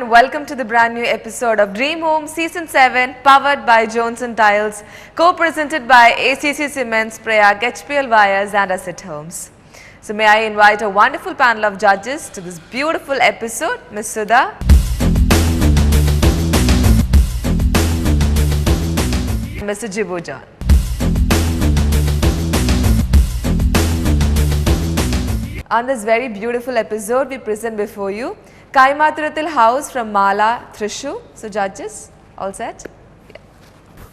and welcome to the brand new episode of Dream Home Season 7, powered by Johnson Tiles, co-presented by ACC Cements, Prayag, HPL Wires and Asset Homes. So may I invite a wonderful panel of judges to this beautiful episode, Ms. Sudha, Mr. Jibu John. On this very beautiful episode, we present before you Kaimathurathil house from Mala, Thrissur. So judges, all set? Yeah.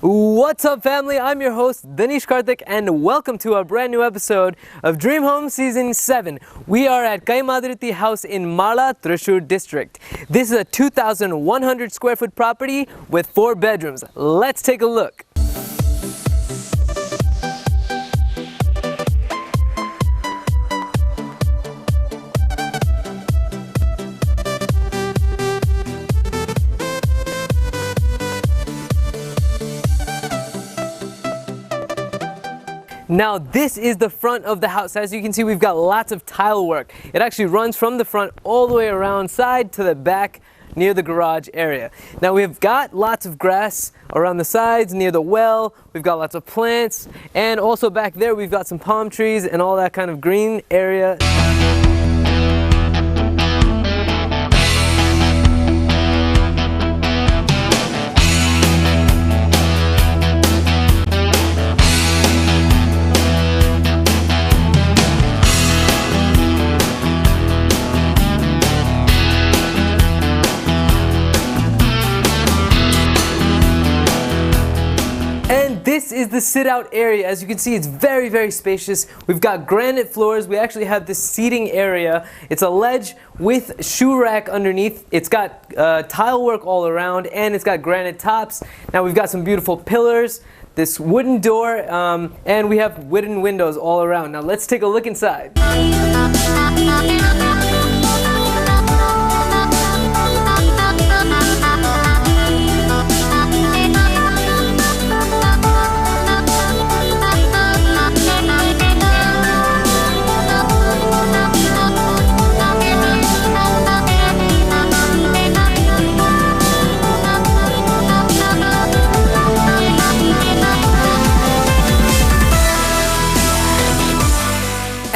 What's up, family? I'm your host Danish Karthik and welcome to our brand new episode of Dream Home Season 7. We are at Kaimathurathil house in Mala, Thrissur district. This is a 2,100 square foot property with 4 bedrooms. Let's take a look. Now this is the front of the house. As you can see, we've got lots of tile work. It actually runs from the front all the way around side to the back near the garage area. Now we've got lots of grass around the sides near the well. We've got lots of plants, and also back there we've got some palm trees and all that kind of green area. This is the sit-out area. As you can see, it's very, very spacious. We've got granite floors. We actually have this seating area. It's a ledge with shoe rack underneath. It's got tile work all around, and it's got granite tops. Now we've got some beautiful pillars, this wooden door, and we have wooden windows all around. Now let's take a look inside.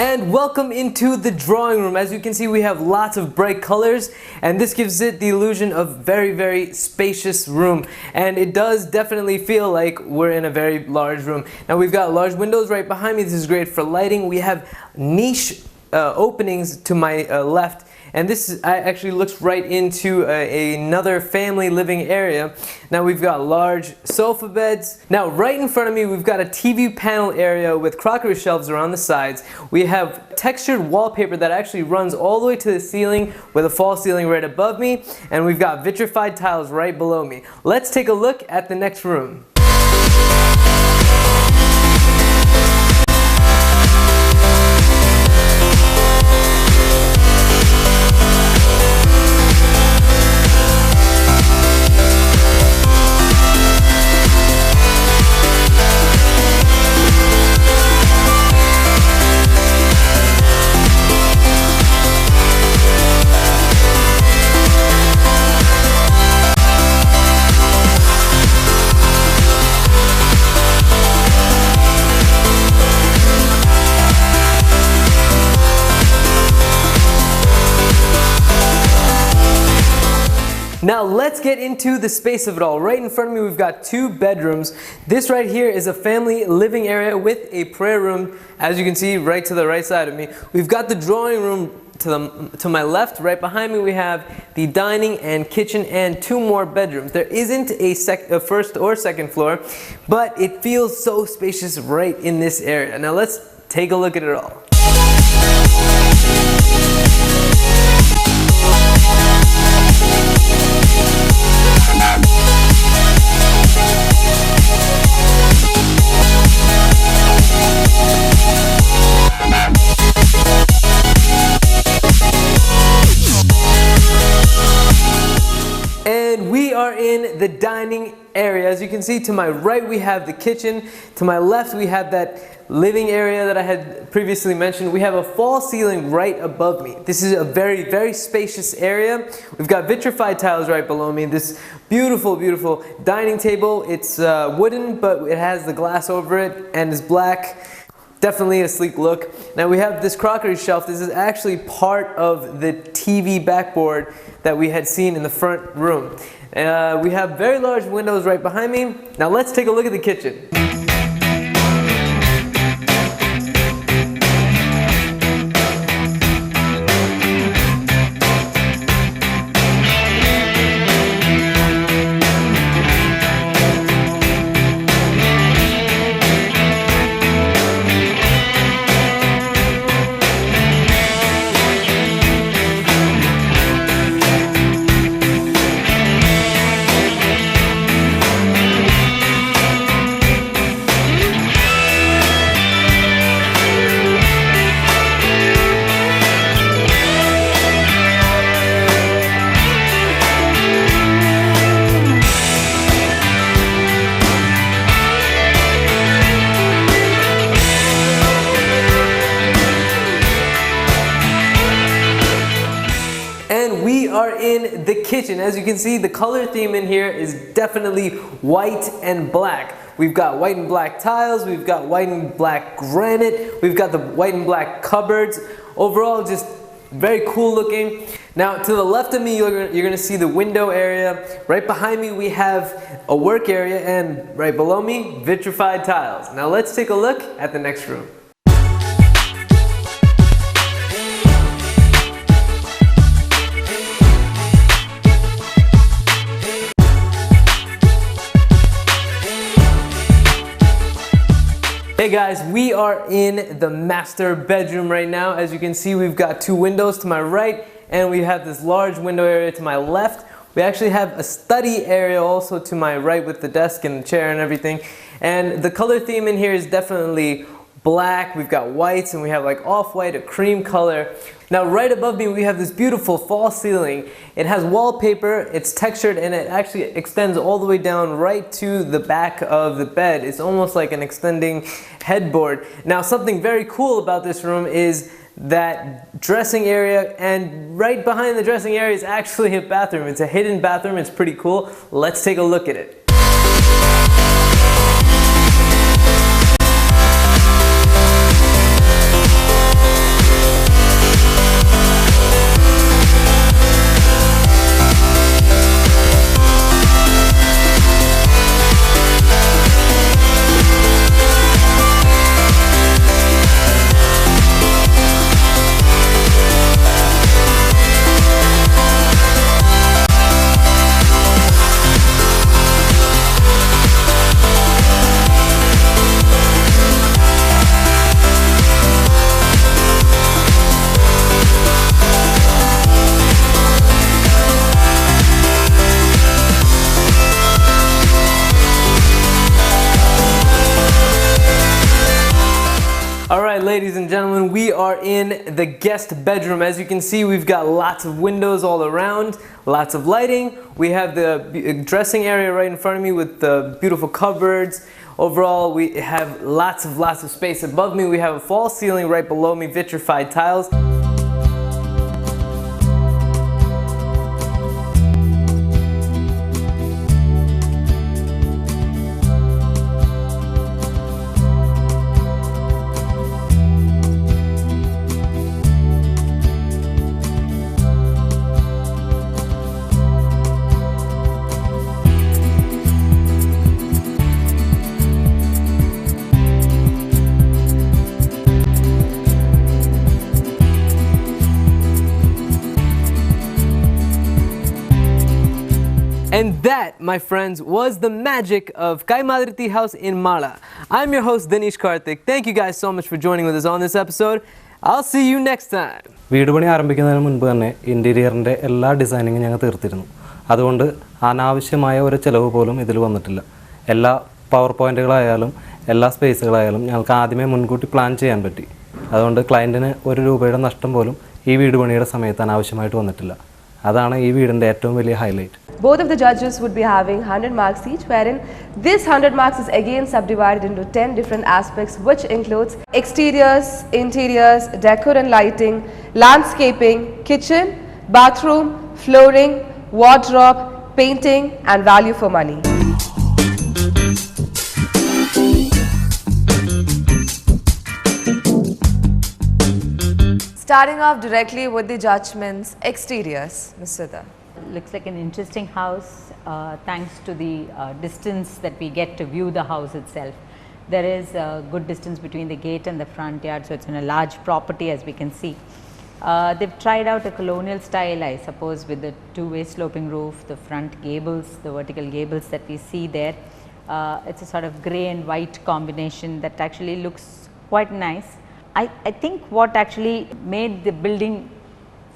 And welcome into the drawing room. As you can see, we have lots of bright colors, and this gives it the illusion of very, very spacious room. And it does definitely feel like we're in a very large room. Now we've got large windows right behind me. This is great for lighting. We have niche openings to my left. And this actually looks right into another family living area. Now we've got large sofa beds. Now right in front of me we've got a TV panel area with crockery shelves around the sides. We have textured wallpaper that actually runs all the way to the ceiling with a false ceiling right above me. And we've got vitrified tiles right below me. Let's take a look at the next room. Now let's get into the space of it all. Right in front of me we've got 2 bedrooms. This right here is a family living area with a prayer room, as you can see right to the right side of me. We've got the drawing room to my left. Right behind me we have the dining and kitchen and 2 more bedrooms. There isn't a first or second floor, but it feels so spacious right in this area. Now let's take a look at it all. And we are in the dining area. As you can see, to my right we have the kitchen. To my left we have that living area that I had previously mentioned, we have a false ceiling right above me. This is a very, very spacious area. We've got vitrified tiles right below me. This beautiful, beautiful dining table. It's wooden, but it has the glass over it and is black. Definitely a sleek look. Now we have this crockery shelf. This is actually part of the TV backboard that we had seen in the front room. We have very large windows right behind me. Now let's take a look at the kitchen. We are in the kitchen. As you can see, the color theme in here is definitely white and black. We've got white and black tiles, we've got white and black granite, we've got the white and black cupboards. Overall, just very cool looking. Now, to the left of me, you're gonna see the window area. Right behind me, we have a work area, and right below me, vitrified tiles. Now let's take a look at the next room. Hey guys, we are in the master bedroom right now. As you can see, we've got two windows to my right and we have this large window area to my left. We actually have a study area also to my right with the desk and the chair and everything. And the color theme in here is definitely black. We've got whites and we have like off-white, a cream color. Now right above me we have this beautiful false ceiling. It has wallpaper, it's textured, and it actually extends all the way down right to the back of the bed. It's almost like an extending headboard. Now something very cool about this room is that dressing area, and right behind the dressing area is actually a bathroom. It's a hidden bathroom, it's pretty cool. Let's take a look at it. Alright, ladies and gentlemen, we are in the guest bedroom. As you can see, we've got lots of windows all around, lots of lighting. We have the dressing area right in front of me with the beautiful cupboards. Overall, we have lots of space. Above me, we have a false ceiling. Right below me, vitrified tiles. And that, my friends, was the magic of Kaimathurathil house in Mala. I'm your host, Dinesh Karthik. Thank you guys so much for joining with us on this episode. I'll see you next time. വീട് പണി ആരംഭിക്കുന്നതിന് മുൻപ് തന്നെ ഇന്റീരിയറിന്റെ എല്ലാ ഡിസൈനിങ്ങും ഞങ്ങൾ തീർത്തിരുന്നു. അതുകൊണ്ട് അനാവശ്യമായ ഒരു ചെലവ് പോലും ഇതിൽ വന്നിട്ടില്ല. എല്ലാ പവർ പോയിന്റുകളായാലും എല്ലാ സ്പേസുകളായാലും ഞങ്ങൾക്ക് ആദ്യമേ മുൻകൂട്ടി പ്ലാൻ ചെയ്യാൻ പറ്റി. അതുകൊണ്ട് ക്ലയന്റിന് ഒരു രൂപയുടെ നഷ്ടം പോലും ഈ വീട് പണിയുടെ സമയത്ത് അനാവശ്യമായിട്ട് വന്നിട്ടില്ല. അതാണ് ഈ വീടിന്റെ ഏറ്റവും വലിയ highlight. Both of the judges would be having 100 marks each, wherein this 100 marks is again subdivided into 10 different aspects, which includes exteriors, interiors, decor and lighting, landscaping, kitchen, bathroom, flooring, wardrobe, painting and value for money. Starting off directly with the judgments, exteriors, Ms. Sudha. Looks like an interesting house thanks to the distance that we get to view the house itself. There is a good distance between the gate and the front yard, so it's in a large property as we can see. They've tried out a colonial style, I suppose, with the two-way sloping roof, the front gables, the vertical gables that we see there. It's a sort of grey and white combination that actually looks quite nice. I think what actually made the building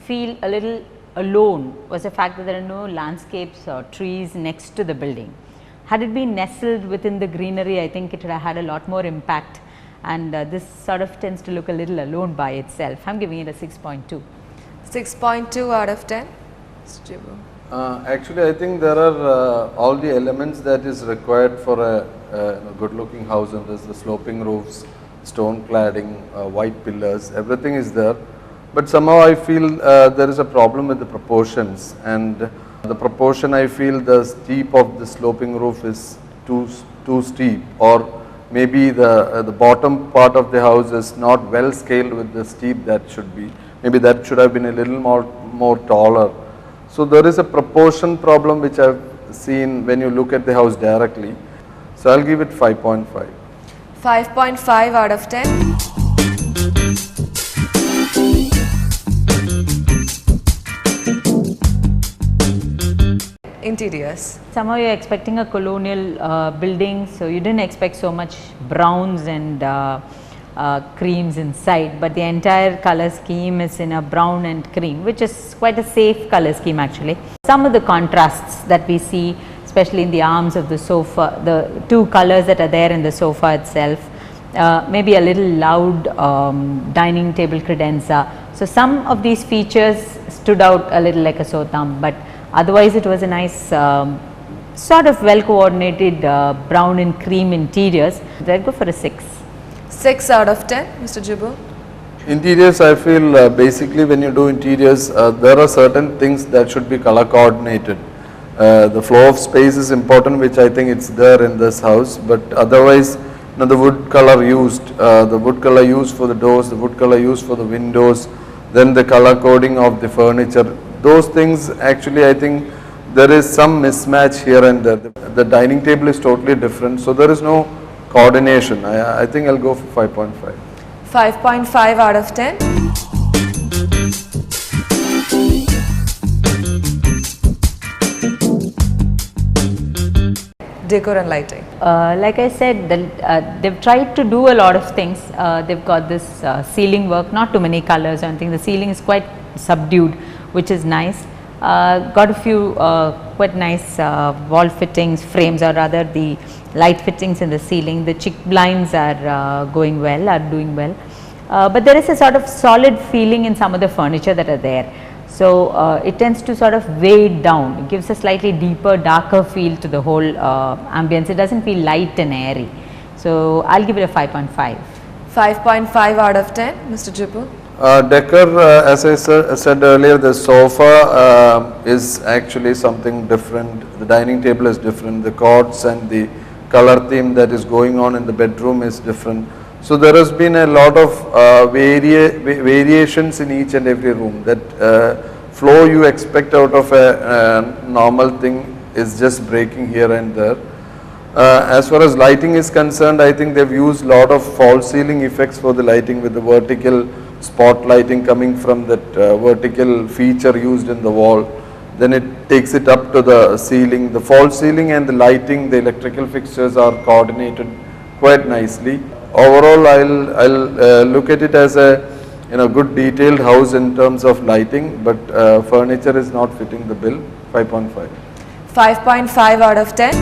feel a little alone was the fact that there are no landscapes or trees next to the building. Had it been nestled within the greenery, I think it would have had a lot more impact, and this sort of tends to look a little alone by itself. I'm giving it a 6.2. 6.2 out of 10. Mr. Jibu. Actually, I think there are all the elements that is required for a good looking house, and there's the sloping roofs, stone cladding, white pillars, everything is there. But somehow I feel there is a problem with the proportions, and the proportion, I feel the steep of the sloping roof is too steep, or maybe the bottom part of the house is not well scaled with the steep that should be. Maybe that should have been a little more taller. So there is a proportion problem which I've seen when you look at the house directly. So I'll give it 5.5. 5.5 out of 10. Interiors. Somehow you're expecting a colonial building, so you didn't expect so much browns and creams inside, but the entire color scheme is in a brown and cream, which is quite a safe color scheme actually. Some of the contrasts that we see, especially in the arms of the sofa, the two colors that are there in the sofa itself, maybe a little loud dining table credenza. So some of these features stood out a little like a sore thumb, but otherwise it was a nice sort of well coordinated brown and cream interiors. I'd go for a 6. 6 out of 10. Mr. Jibu. Interiors, I feel basically when you do interiors, there are certain things that should be color coordinated. The flow of space is important, which I think it's there in this house, but otherwise the wood color used, for the doors, the wood color used for the windows, then the color coding of the furniture, those things actually I think there is some mismatch here and there. The dining table is totally different, so there is no coordination. I think I'll go for 5.5. 5.5 out of 10. Decor and lighting. Like I said, they've tried to do a lot of things. They've got this ceiling work, not too many colors or anything. The ceiling is quite subdued, which is nice. Got a few quite nice wall fittings, frames, or rather the light fittings in the ceiling. The chick blinds are doing well. But there is a sort of solid feeling in some of the furniture that are there. So it tends to sort of weigh it down. It gives a slightly deeper, darker feel to the whole ambience. It doesn't feel light and airy. So I'll give it a 5.5. 5.5 out of 10. Mr. Jibu. Decor, as I said earlier, the sofa is actually something different. The dining table is different. The cords and the color theme that is going on in the bedroom is different. So there has been a lot of variations in each and every room. That flow you expect out of a normal thing is just breaking here and there. As far as lighting is concerned, I think they've used a lot of false ceiling effects for the lighting, with the vertical spot lighting coming from that vertical feature used in the wall. Then it takes it up to the ceiling. The false ceiling and the lighting, the electrical fixtures are coordinated quite nicely. Overall, I'll look at it as a good detailed house in terms of lighting, but furniture is not fitting the bill. 5.5. 5.5 out of 10.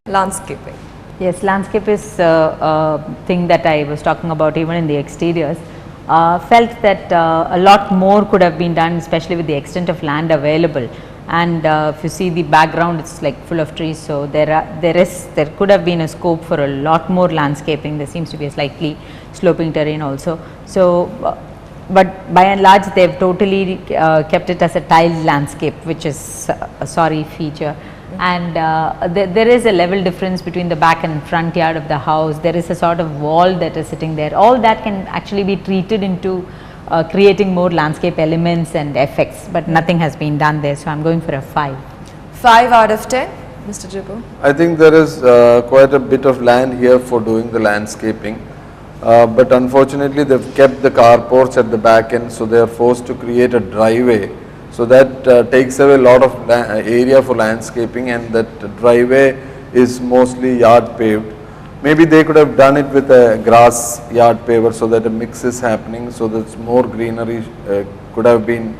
Landscaping. Yes, landscape is a thing that I was talking about even in the exteriors. Felt that a lot more could have been done, especially with the extent of land available. And if you see the background, it's like full of trees. So there could have been a scope for a lot more landscaping. There seems to be a slightly sloping terrain also. So, but by and large, they've totally kept it as a tiled landscape, which is a sorry feature. And there is a level difference between the back and front yard of the house. There is a sort of wall that is sitting there. All that can actually be treated into creating more landscape elements and effects, but nothing has been done there. So I'm going for a 5. 5 out of 10, Mr. Jibu. I think there is quite a bit of land here for doing the landscaping, but unfortunately they've kept the carports at the back end, so they are forced to create a driveway. So that takes away a lot of area for landscaping, and that driveway is mostly yard paved. Maybe they could have done it with a grass yard paver so that a mix is happening, so that more greenery could have been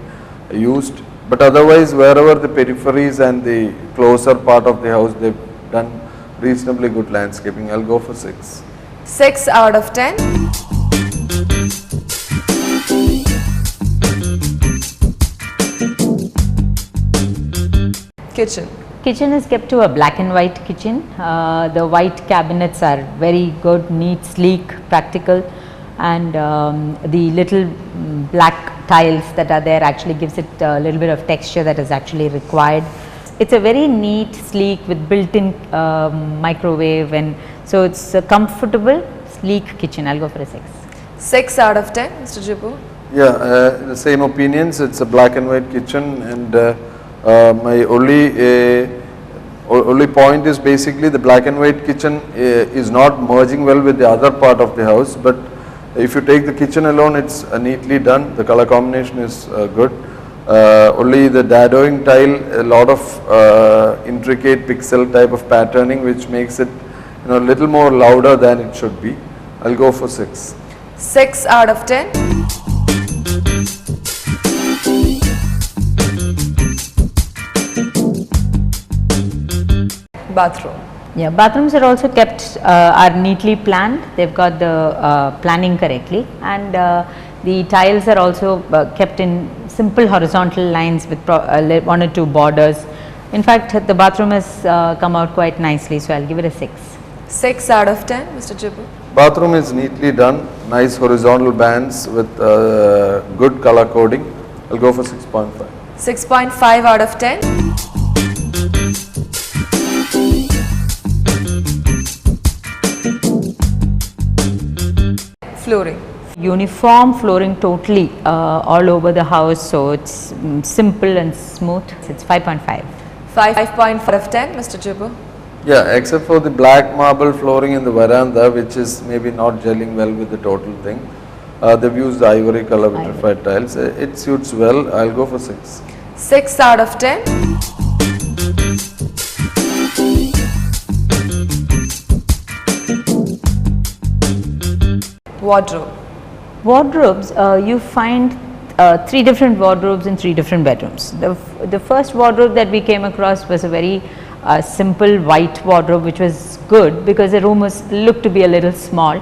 used. But otherwise, wherever the peripheries and the closer part of the house, they've done reasonably good landscaping. I'll go for 6. 6 out of 10. Kitchen. Kitchen is kept to a black and white kitchen. The white cabinets are very good, neat, sleek, practical, and the little black tiles that are there actually gives it a little bit of texture that is actually required. It's a very neat, sleek with built-in microwave, and so it's a comfortable, sleek kitchen. I'll go for a 6. 6 out of 10, Mr. Jibu. Yeah, the same opinions. It's a black and white kitchen, and my only point is basically the black and white kitchen is not merging well with the other part of the house, but if you take the kitchen alone, it's neatly done. The color combination is good. Only the dadoing tile, a lot of intricate pixel type of patterning, which makes it a little more louder than it should be. I'll go for 6. 6 out of 10. Bathroom. Yeah, bathrooms are also kept, are neatly planned. They've got the planning correctly, and the tiles are also kept in simple horizontal lines with 1 or 2 borders. In fact, the bathroom has come out quite nicely, so I'll give it a 6. 6 out of 10, Mr. Jibu. Bathroom is neatly done, nice horizontal bands with good color coding. I'll go for 6.5. 6.5 out of 10. Flooring. Uniform flooring totally all over the house, so it's simple and smooth. It's 5.5. 5.5 out of 10, Mr. Jibu. Yeah, except for the black marble flooring in the veranda, which is maybe not gelling well with the total thing. They've used the ivory color vitrified tiles. It suits well. I'll go for 6. 6 out of 10. Wardrobe. Wardrobes, you find 3 different wardrobes in 3 different bedrooms. The first wardrobe that we came across was a very simple white wardrobe, which was good because the room looked to be a little small.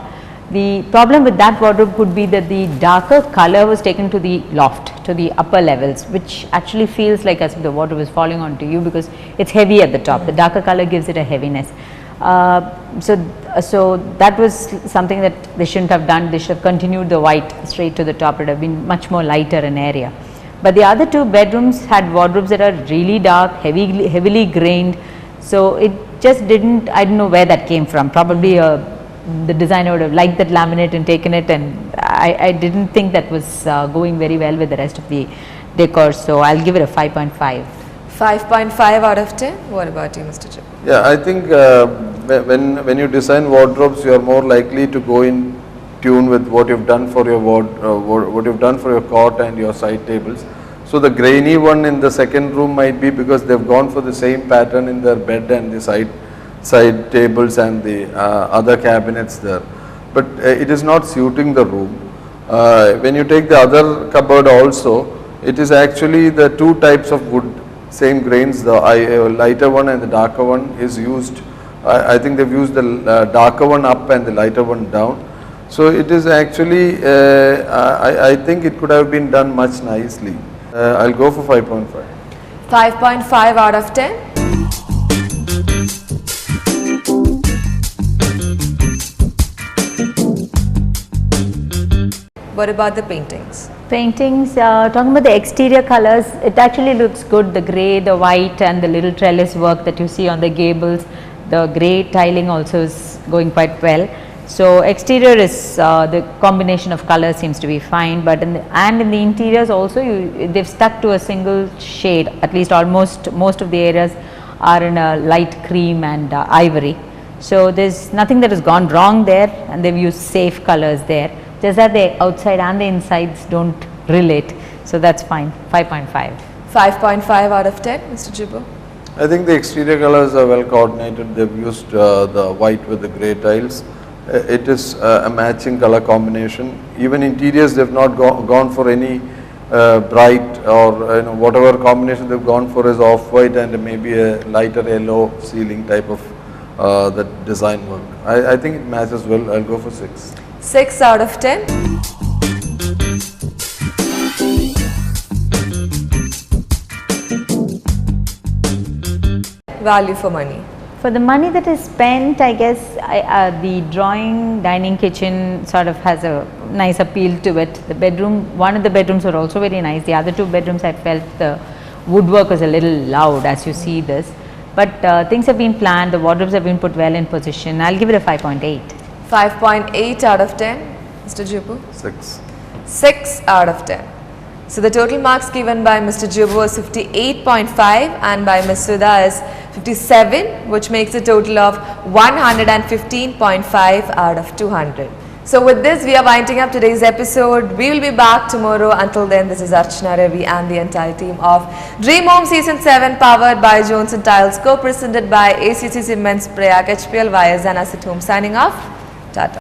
The problem with that wardrobe could be that the darker color was taken to the loft, to the upper levels, which actually feels like as if the wardrobe is falling onto you because it's heavy at the top. The darker color gives it a heaviness. So that was something that they shouldn't have done. They should have continued the white straight to the top. It would have been much more lighter in area. But the other 2 bedrooms had wardrobes that are really dark, heavily grained. So it just didn't, I don't know where that came from. Probably the designer would have liked that laminate and taken it, and I didn't think that was going very well with the rest of the decor. So I'll give it a 5.5. 5.5 out of 10. What about you, Mr. Chip? Yeah, I think when you design wardrobes, you are more likely to go in tune with what you've done for your what you've done for your cot and your side tables. So the grainy one in the second room might be because they've gone for the same pattern in their bed and the side tables and the other cabinets there, but it is not suiting the room. When you take the other cupboard also, it is actually the 2 types of wood, same grains, the lighter one and the darker one is used I think they've used the darker one up and the lighter one down. So it is actually, I think it could have been done much nicely. I'll go for 5.5. 5.5 out of 10. What about the paintings? Paintings, talking about the exterior colors, it actually looks good. The grey, the white and the little trellis work that you see on the gables, the grey tiling also is going quite well. So exterior is, the combination of colors seems to be fine, but in the interiors also they've stuck to a single shade, at least almost most of the areas are in a light cream and ivory. So there's nothing that has gone wrong there, and they've used safe colors there. Just that the outside and the insides don't relate, so that's fine. 5.5. 5.5 out of 10, Mr. Jibbo. I think the exterior colors are well coordinated. They've used the white with the grey tiles. It is a matching color combination. Even interiors, they've not gone for any bright or whatever combination they've gone for is off-white and maybe a lighter yellow ceiling type of that design work. I think it matches well. I'll go for 6. 6 out of 10. Value for money. For the money that is spent, I guess the drawing dining kitchen sort of has a nice appeal to it. The bedroom, one of the bedrooms are also very nice. The other 2 bedrooms I felt the woodwork was a little loud as you see this. But things have been planned, the wardrobes have been put well in position. I'll give it a 5.8. 5.8 out of 10. Mr. Jibbo? 6. 6 out of 10. So the total marks given by Mr. Jibbo is 58.5 and by Ms. Sudha is 57, which makes a total of 115.5 out of 200. So with this, we are winding up today's episode. We will be back tomorrow. Until then, this is Archana Ravi and the entire team of Dream Home Season 7, powered by Jones & Tiles, co-presented by ACC Cements, Prayag, HPL Wires and Asset Home. Signing off. Tata.